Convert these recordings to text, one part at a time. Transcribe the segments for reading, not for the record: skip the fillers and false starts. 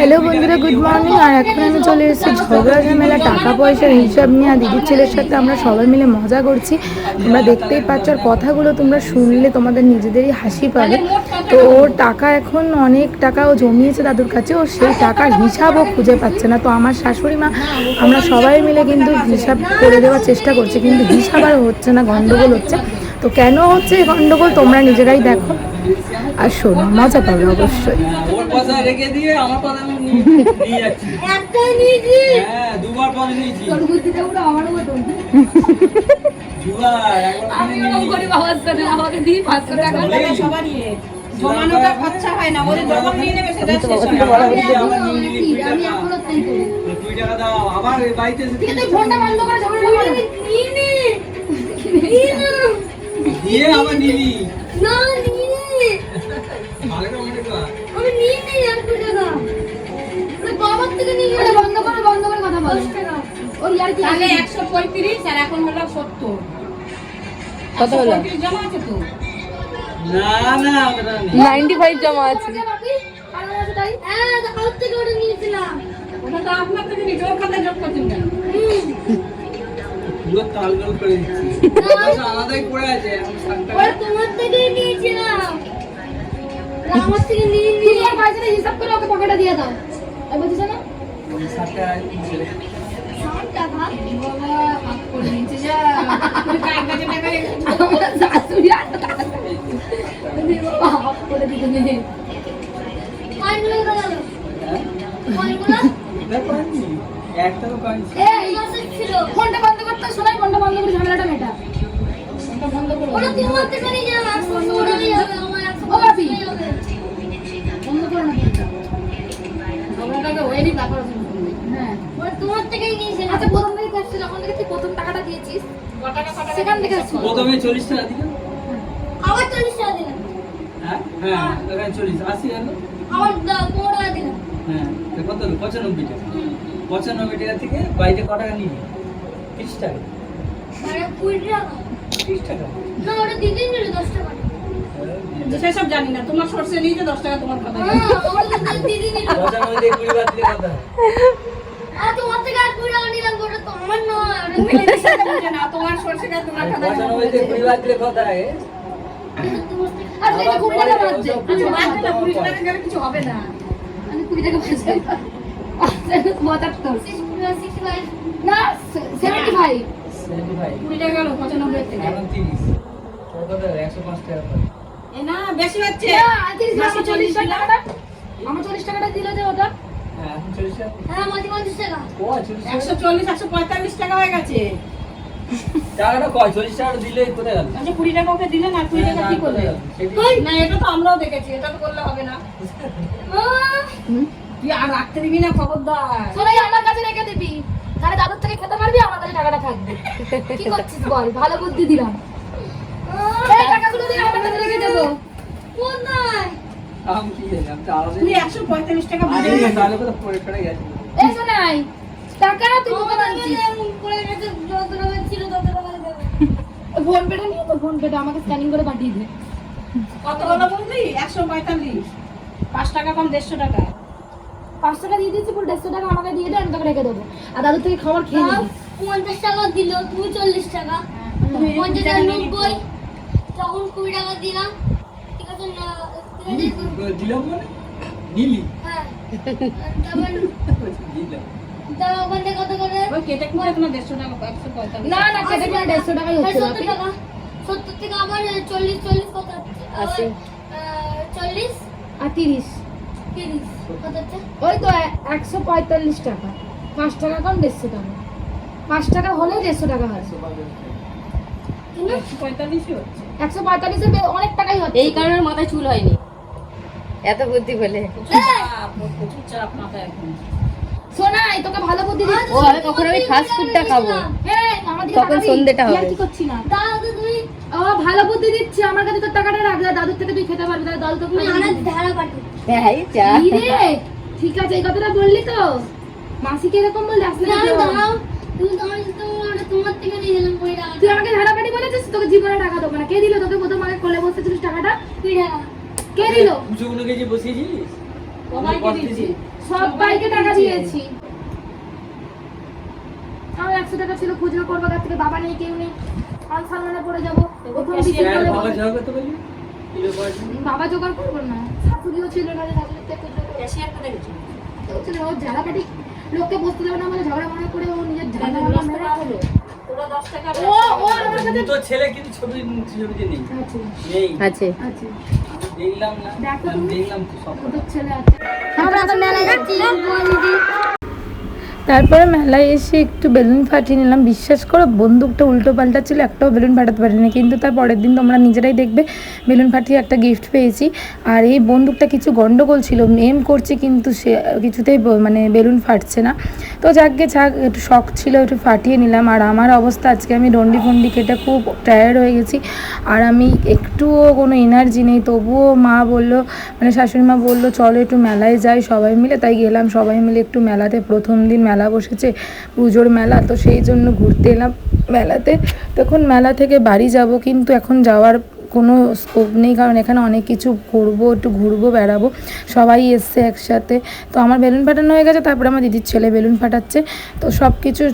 Hello বন্ধুরা, good morning. আর এখন আমি চলে এসেছি ঝগড়া ঝামেলা টাকা পয়সার হিসাব নিয়ে। আর দিদির ছেলের সাথে আমরা সবাই মিলে মজা করছি। তোমরা দেখতেই পাচ্ছ, আর কথাগুলো তোমরা শুনলে তোমাদের নিজেদেরই হাসি পাবে। তো ওর টাকা এখন অনেক টাকা ও জমিয়েছে দাদুর কাছে, ও সেই টাকার হিসাবও খুঁজে পাচ্ছে না। তো আমার শাশুড়ি মা আমরা সবাই মিলে কিন্তু হিসাব করে দেওয়ার চেষ্টা করছি, কিন্তু হিসাব আর হচ্ছে না, গন্ডগোল হচ্ছে। তো কেন হচ্ছে এই গন্ডগোল তোমরা নিজেরাই দেখো আর শোনো, মজা পাবে অবশ্যই। ওর কথা রেখে দিয়ে আমার কথা আমি নিয়ে যাচ্ছি। একটা নিয়েছি, হ্যাঁ দুবার পরে নিয়েছি। তোর বুদ্ধিটা পুরো আমারও মতো। দুবার একবার আমি ওরকম করে বাবার সাথে আমাকে দিই 500 টাকা সবার নিয়ে জমানোটা খরচা হয় না, ওরে যখন নিয়ে নেবে সেটা শেষ হয়। আমি এখনো তাই করি। 2 টাকা দাও আবার এই বাড়িতে এসে তুই ফোনটা বন্ধ করে ঝগড়া করে নিয়ে নে দিয়ে আবার নিবি না নিয়ে আগে ওখানে তো আমি নিয়ে নে আর 2 টাকা ওরে বাবার থেকে নিয়ে ওরে বন্ধ করে কথা বল 10 টাকা ও ইয়ার কি আগে 135 আর এখন হলো 70 কত হলো জমা আছে তো না না 95 জমা আছে। হ্যাঁ আউট থেকে ওটা নিয়েছিলাম, ওটা তো আপনার থেকে নিয়ে জোর খাতা যোগ করছেন কেন? পুরো তালগোল করে দিচ্ছি, আচ্ছা আলাদাই পড়ে আছে ওই তোমার থেকেই নিয়েছিলাম, আমার থেকে নিয়ে নিয়ে আর পয়সাটা হিসাব করে ওকে পকেটে দিয়ে দাও। আর বলছিস না 60 টাকা 60 টাকা বাবা হাত করে নিচে যা তুই কার কাছে টাকা আমার শাশুড়ি আর টাকা তুমি বাবা হাত করে দিতে নেই কয়গুলো দাও কয়গুলো দেখো একটা তো কইছি এই ছিল ফোনটা বন্ধ করতে শোনাই, ফোনটা বন্ধ করে ঝামেলাটা মেটা, ফোনটা বন্ধ করো ওটা তোমার থেকে নিয়ে যাও আর ওটা নিয়ে যাবে আমার ও বাপি বন্ধ করো না ফোনটা আমরা টাকা ওইনি তারপর হ্যাঁ ওটা তোমার থেকেই নিয়েছে। আচ্ছা প্রথম থেকে কাটছে, যখন থেকে তুই প্রথম টাকাটা দিয়েছিস কত টাকা সেখান থেকে আসছে প্রথমে 40 টাকা দিলাম আবার 40 টাকা দিলাম হ্যাঁ হ্যাঁ ওখানে 40 80 হলো আবার 15 টাকা দিলাম হ্যাঁ তো কত হলো 95 টাকা 95 টাকা থেকে বাইরে কত টাকা নিবি 30 টাকা মানে 20 টাকা 30 টাকা না ওটা দিতেই নিল 10 টাকা সেসব জানি না, তোমার সরষে নিয়ে যে 10 টাকা তোমার কথা হ্যাঁ আমার দিদি নিল 95 থেকে 20 বাদ দিলে কথা আর তোমার থেকে আর 20 টাকা নিলাম, ওটা তো আমার নয়, ওটা মিলে দিছে না তোমার সরষে কা তোমার কথা 95 থেকে 20 বাদ দিলে কথা হয় আর এটা 20 টাকা বাদ দে, আচ্ছা বাদ দে না 20 টাকা গেলে কিছু হবে না, আমি 20 টাকা বাদ দেব 65 না 75 20 টাকা গেল 95 থেকে এখন 30 তোর কত 105 টাকা পাই এ না বেশি হচ্ছে না 40 টাকাটা আমার 40 টাকাটা দিলে যে ওটা হ্যাঁ 40 টাকা হ্যাঁ 50 টাকা ও 140 145 টাকা হয়ে গেছে টাকাটা কয় 40 টাকা দিলে কোথায় গেল? আচ্ছা 20 টাকা ওকে দিলে না 20 টাকা কি করবে? না এটা তো আমরাও দেখেছি, এটা তো করলে হবে না তুই আর রাখতে দিবি না, খবরদার সবাই আমার কাছে রেখে দিবি, তাহলে দাদুর থেকে খেতে পারবি, আমার কাছে টাকাটা থাকবে। কি করছিস বল, ভালো বুদ্ধি দিলাম, এই টাকাগুলো দিয়ে আমার কাছে রেখে দেবো কোন নাই আমি কি জানি তুই 145 টাকা বুঝে নে তাহলে কত পড়ে পড়ে গেছে এই শোনাই টাকা তুই কোথায় আনছিস পড়ে গেছে, যত টাকা ছিল তত টাকা দেব ফোন পেটা নিয়ে তো ফোন পেটা আমাকে স্ক্যানিং করে পাঠিয়ে দে কত হলো বললি 145 5 টাকা কম 150 টাকা 5 টাকা দিয়ে দিচ্ছি, পুরো 150 টাকা আমাকে দিয়ে দে, আমি তোকে রেখে দেবো আর দাদু থেকে খাবার খেয়ে নিবি। 50 টাকা দিল তুমি 40 টাকা 50 টাকা 90 তখন 20 টাকা দিলাম, ঠিক আছে না দিলাম মানে নিলি হ্যাঁ তারপর দিলাম দাও ওখানে কত করে ওই কেটে করে তোমার 150 টাকা 145 না না কেটে করে 150 টাকাই হচ্ছে 70 থেকে আবার 40 কত আছে 40 আর 30 কত আছে ওই তো 145 টাকা 5 টাকা কম 150 টাকা 5 টাকা হলে 150 টাকা হয় 145 হচ্ছে 145 এর অনেক টাকাই হচ্ছে, এই কারণে মাথায় চুল হয়নি এত বুদ্ধি বলে প্রচুর চাপ মাথায় এখন সোনাই তোকে ভালো বুদ্ধি দিই ও আমি কখন আমি ফাস্ট ফুডটা খাবো হ্যাঁ আমাদের তখন সন্ধ্যাটা হবে কি করছিস না দাদু তুই ও ভালো বুদ্ধি দিচ্ছি, আমার কাছে তো টাকাটা রাখ, দাদুর থেকে তুই খেতে পারবি, দাদু তোকে আনা ধারা পাঠি হ্যাঁ যা রে ঠিক আছে এই কথাটা বললি তো মাসিকে এরকম বললি আসলে দাও তুমি তোমার থেকে নিয়ে গেলাম কইরা তুই আমাকে ধারা পাঠি বলেছিস, তোকে জীবনে টাকা দেব না, কে দিল তোকে? প্রথম আগে কোলে বসেছিস টাকাটা 20 টাকা কে দিল? পুজোগুলো কে যে বসিয়েছিস সবাইকে দিয়েছি, সবাইকে টাকা দিয়েছি। আমার 100 টাকা ছিল খুচরো করবো, তার থেকে বাবা নেই, কেউ নেই, আনসালমানে পড়ে যাবো। প্রথম বিকেল করে বাবা জোগাড় করবো না, শাশুড়িও ছিল না, শাশুড়ির থেকে ক্যাশিয়ার করে গেছে। তো ছিল ও ঝাড়াপাটি, লোককে বসতে দেবে না বলে ঝগড়া মনে করে ও নিজের ঝাড়া মেরে হলো। পুরো 10 টাকা ও আমার কাছে তো ছেলে কিন্তু ছবি নেই নেই আছে আছে দেখলাম না, দেখো আমি তুমি দেখলাম তো সব ওদের ছেলে আছে। আমরা এখন মেলায় যাচ্ছি। তারপরে মেলায় এসে একটু বেলুন ফাটিয়ে নিলাম। বিশ্বাস করো বন্দুকটা উল্টো পাল্টা ছিল, একটাও বেলুন ফাটাতে পারিনি, কিন্তু তার পরের দিন তোমরা নিজেরাই দেখবে বেলুন ফাটিয়ে একটা গিফট পেয়েছি। আর এই বন্দুকটা কিছু গন্ডগোল ছিল, এম করছে কিন্তু সে কিছুতেই মানে বেলুন ফাটছে না। তো যাকে একটু শখ ছিল, একটু ফাটিয়ে নিলাম। আর আমার অবস্থা আজকে আমি ডন্ডি ফন্ডি কেটে খুব টায়ার্ড হয়ে গেছি, আর আমি একটুও কোনো এনার্জি নেই। তবুও মা বললো, মানে শাশুড়ি মা বললো চলো একটু মেলায় যাই সবাই মিলে, তাই গেলাম সবাই মিলে একটু মেলাতে। প্রথম দিন মেলা বসেছে, পুজোর মেলা, তো সেই জন্য ঘুরতে এলাম মেলাতে। তখন মেলা থেকে বাড়ি যাব, কিন্তু এখন যাওয়ার কোনো স্কোপ নেই, কারণ এখানে অনেক কিছু করবো, একটু ঘুরবো বেড়াবো, সবাই এসছে একসাথে। তো আমার বেলুন ফাটানো হয়ে গেছে, তারপরে আমার দিদির ছেলে বেলুন ফাটাচ্ছে। তো সব কিছু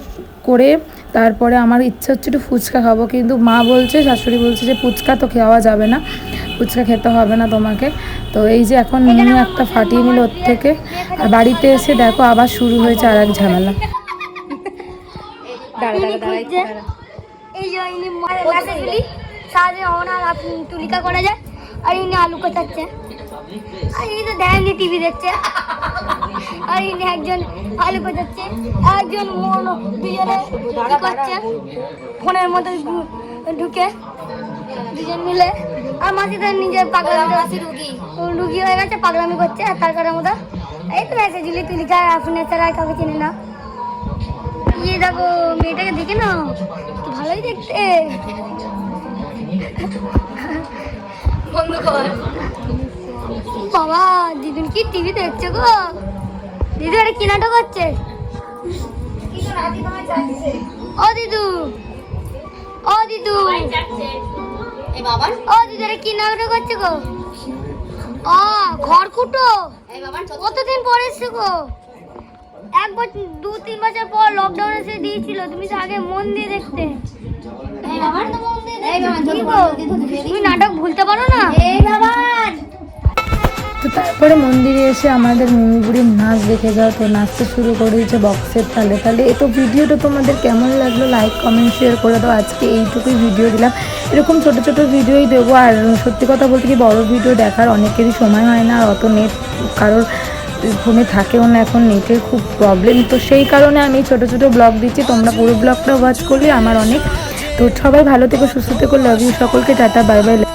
করে তারপরে আমার ইচ্ছে হচ্ছে একটু ফুচকা খাবো, কিন্তু মা বলছে, শাশুড়ি বলছে যে ফুচকা তো খাওয়া যাবে না, ফুচকা খেতে হবে না তোমাকে। তো এই যে এখন নিয়ে একটা ফাটিয়ে নিল ওর থেকে। আর বাড়িতে এসে দেখো আবার শুরু হয়েছে আর এক ঝামেলা। এই যে ইনি মেসেজগুলি সাজে ওনার তুলিকা করা যায়, আর ইনি আলু কোচাচ্ছে, আর ইনি তো দেয়নি টিভি দেখছে, আর ইনি একজন আলু কোচাচ্ছে, একজন দুজনে কি করছে ফোনের মধ্যে ঢুকে দুজন মিলে। আর মাসি তো নিজের পাগলামি রুগী হয়ে গেছে, পাগলামি করছে। আর তার কারণে মতো এই তো মেসেজগুলি তুলিকা ফোনে ছাড়া আর কাউকে চিনি না। ইয়ে দেখো মেয়েটাকে দেখে না, তো ভালোই দেখতে। বন্ধ কর বাবা, দিদুন কি টিভি দেখছে গো? দিদু এটা কি নাটক হচ্ছে? ও দিদু, ও দিদু, ও দিদু এটা কি নাটক হচ্ছে গো? ও ঘরকুটো, কতদিন পরে এসছে গো? 2-3 বছর পর লকডাউন এসে দিয়েছিল, তুমি তো আগে মন দিয়ে দেখতে। তুমি নাটক ভুলতে পারো না। তো তারপরে মন্দিরে এসে আমাদের মিমিবুড়ির নাচ দেখে যাও, তো নাচতে শুরু করে দিয়েছে বক্সের তালে তালে। তো ভিডিওটা তোমাদের কেমন লাগলো লাইক কমেন্ট শেয়ার করে দাও। আজকে এইটুকুই ভিডিও দিলাম, এরকম ছোটো ছোটো ভিডিওই দেবো। আর সত্যি কথা বলতে কি বড় ভিডিও দেখার অনেকেরই সময় হয় না, আর অত নেট কারোর ফোনে থাকেও না, এখন নেটের খুব প্রবলেম। তো সেই কারণে আমি ছোটো ছোটো ব্লগ দিচ্ছি, তোমরা পুরো ব্লগটা ওয়াচ করলে আমার অনেক। তো সবাই ভালো থেকো, সুস্থ থেকো, লাভ ইউ সকলকে, টাটা বাই বাই।